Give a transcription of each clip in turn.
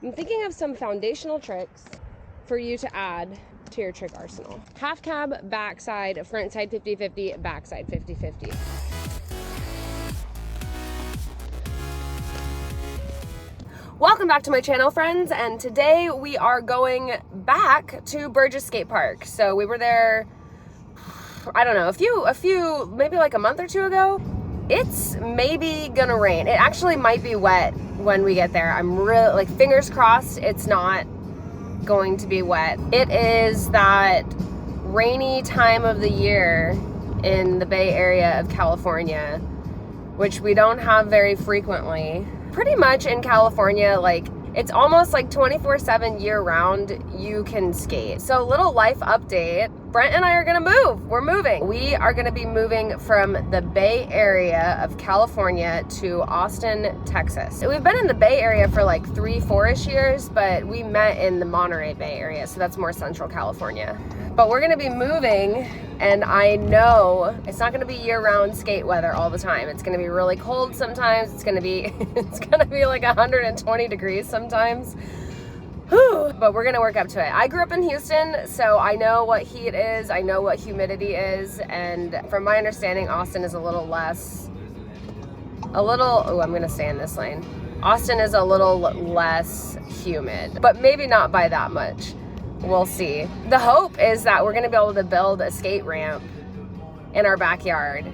I'm thinking of some foundational tricks for you to add to your trick arsenal. Half cab, backside, front side 50-50, backside 50-50. Welcome back to my channel, friends, and today we are going back to Burgess Skate Park. So we were there, I don't know, a few, maybe like a month or two ago. It's maybe gonna rain. It actually might be wet when we get there. I'm really, like, fingers crossed it's not going to be wet. It is that rainy time of the year in the Bay Area of California, which we don't have very frequently. Pretty much in California, like, it's almost like 24/7 year round you can skate. So little life update, Brent and I are gonna move. We're moving. We are gonna be moving from the Bay Area of California to Austin, Texas. We've been in the Bay Area for like 3-4-ish years, but we met in the Monterey Bay Area, so that's more Central California. But we're gonna be moving, and I know it's not gonna be year-round skate weather all the time. It's gonna be really cold sometimes. It's gonna be like 120 degrees sometimes. Whew. But we're gonna work up to it. I grew up in Houston, so I know what heat is, I know what humidity is, and from my understanding, Austin is oh, I'm gonna stay in this lane. Austin is a little less humid, but maybe not by that much. We'll see. The hope is that we're gonna be able to build a skate ramp in our backyard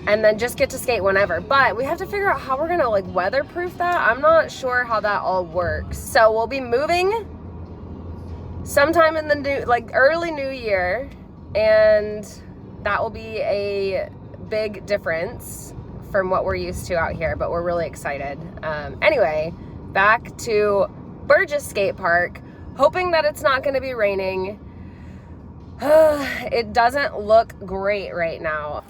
and then just get to skate whenever. But we have to figure out how we're gonna like weatherproof that. I'm not sure how that all works. So we'll be moving sometime in the early new year, and that will be a big difference from what we're used to out here, but we're really excited. Anyway, back to Burgess Skate Park. Hoping that it's not going to be raining. It doesn't look great right now.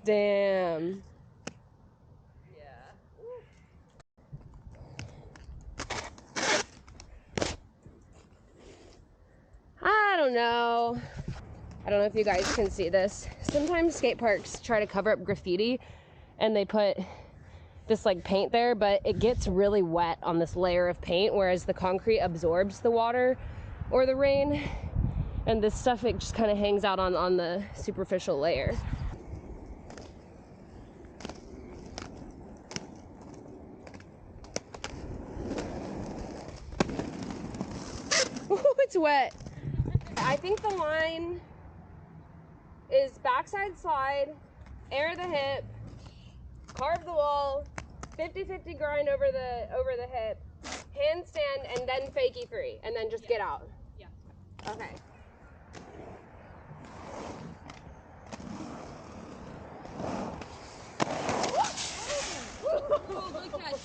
Damn. Yeah. I don't know. I don't know if you guys can see this. Sometimes skate parks try to cover up graffiti and they put this like paint there, but it gets really wet on this layer of paint, whereas the concrete absorbs the water or the rain, and this stuff, it just kind of hangs out on the superficial layer. Ooh, it's wet. I think the line is backside slide, air the hip, carve the wall, 50-50 grind over the hip, handstand, and then fakie free, and then just get out. Yeah. Okay. Oh, look at you.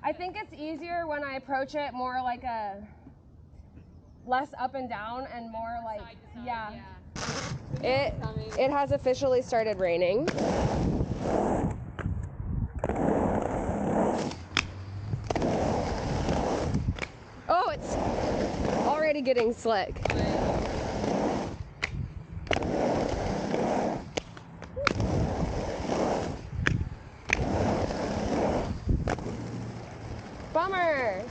I think it's easier when I approach it more like a less up and down and more like Side to side, yeah. It has officially started raining. Oh, it's already getting slick. Bummer.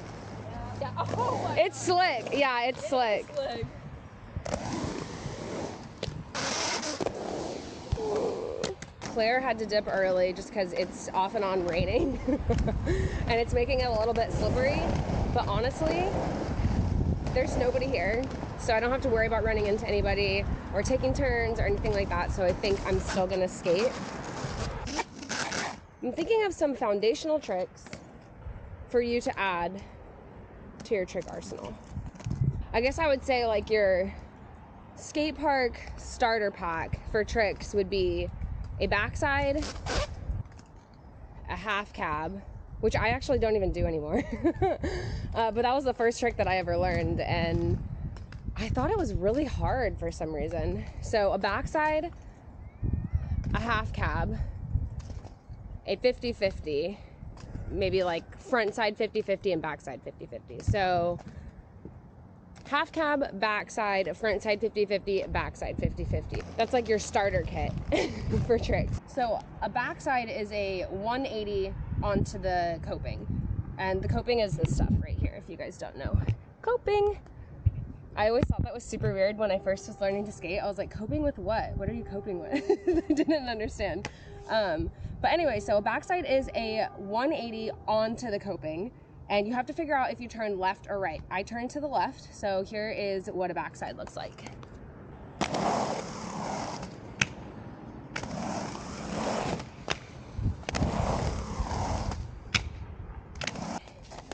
Yeah. Oh my It's slick. Yeah, it's slick. God. Claire had to dip early just because it's off and on raining and it's making it a little bit slippery, but honestly there's nobody here, so I don't have to worry about running into anybody or taking turns or anything like that, so I think I'm still gonna skate. I'm thinking of some foundational tricks for you to add to your trick arsenal. I guess I would say like your skate park starter pack for tricks would be a backside, a half cab, which I actually don't even do anymore. But that was the first trick that I ever learned, and I thought it was really hard for some reason. So a backside, a half cab, a 50-50, maybe like front side 50-50 and backside 50-50. So half cab, backside, front side 50-50, backside 50-50. That's like your starter kit for tricks. So a backside is a 180 onto the coping. And the coping is this stuff right here, if you guys don't know. Coping. I always thought that was super weird when I first was learning to skate. I was like, coping with what? What are you coping with? I didn't understand. But anyway, so a backside is a 180 onto the coping, and you have to figure out if you turn left or right. I turn to the left, so here is what a backside looks like.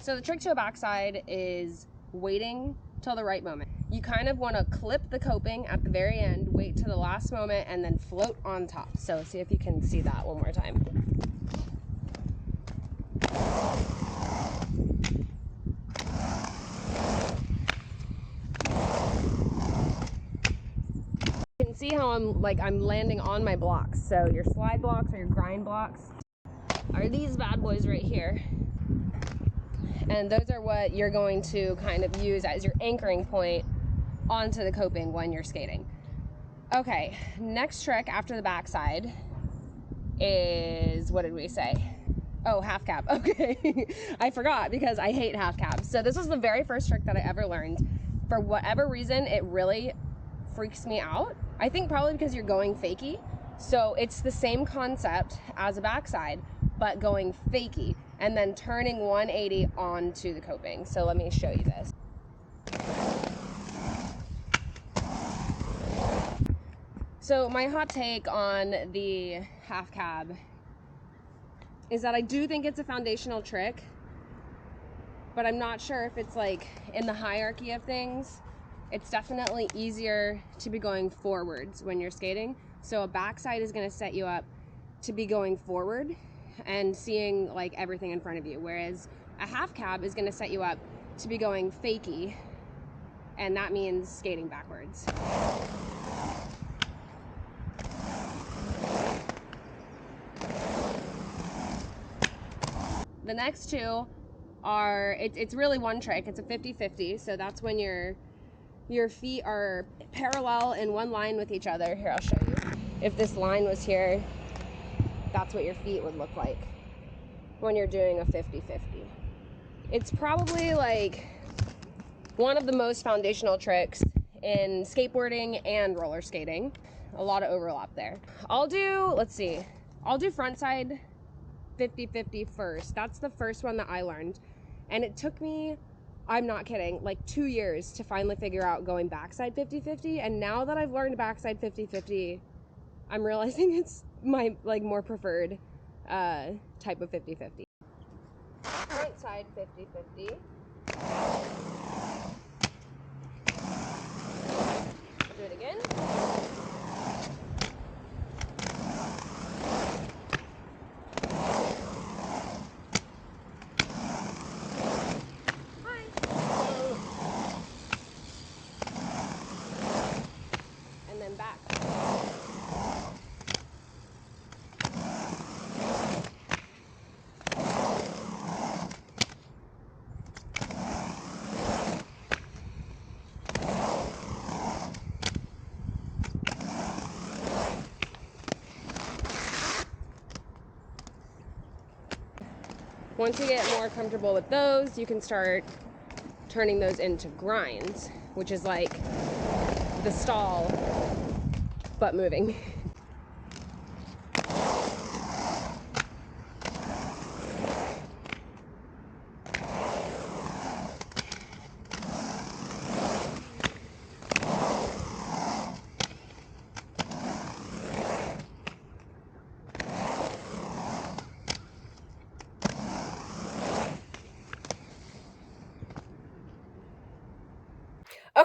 So the trick to a backside is waiting till the right moment. You kind of want to clip the coping at the very end, wait to the last moment, and then float on top. So see if you can see that one more time. You can see how I'm landing on my blocks. So your slide blocks or your grind blocks are these bad boys right here. And those are what you're going to kind of use as your anchoring point onto the coping when you're skating. Okay, next trick after the backside is, what did we say? Oh, half cab. Okay, I forgot because I hate half cabs. So this was the very first trick that I ever learned. For whatever reason, it really freaks me out. I think probably because you're going fakie. So it's the same concept as a backside, but going fakie and then turning 180 onto the coping. So let me show you this. So my hot take on the half cab is that I do think it's a foundational trick, but I'm not sure if it's like in the hierarchy of things. It's definitely easier to be going forwards when you're skating. So a backside is gonna set you up to be going forward and seeing like everything in front of you, whereas a half cab is gonna set you up to be going fakie, and that means skating backwards. The next two are, it's really one trick. It's a 50-50, so that's when your feet are parallel in one line with each other. Here, I'll show you. If this line was here, that's what your feet would look like when you're doing a 50-50. It's probably like one of the most foundational tricks in skateboarding and roller skating. A lot of overlap there. I'll do front side 50-50 first. That's the first one that I learned. And it took me, I'm not kidding, like 2 years to finally figure out going backside 50-50. And now that I've learned backside 50-50, I'm realizing it's my like more preferred type of 50-50. Front side 50-50. Do it again. And then back. Once you get more comfortable with those, you can start turning those into grinds, which is like the stall, but moving.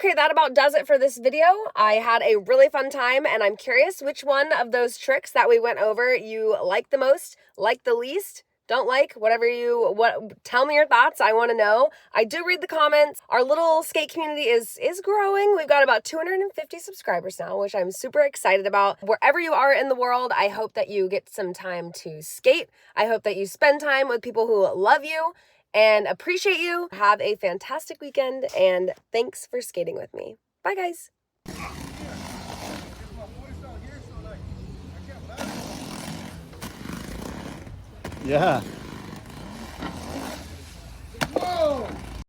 Okay, that about does it for this video. I had a really fun time, and I'm curious which one of those tricks that we went over you like the most, like the least, don't like, tell me your thoughts. I want to know. I do read the comments. Our little skate community is growing. We've got about 250 subscribers now, which I'm super excited about. Wherever you are in the world, I hope that you get some time to skate. I hope that you spend time with people who love you and appreciate you. Have a fantastic weekend, and thanks for skating with me. Bye, guys. Yeah. Whoa!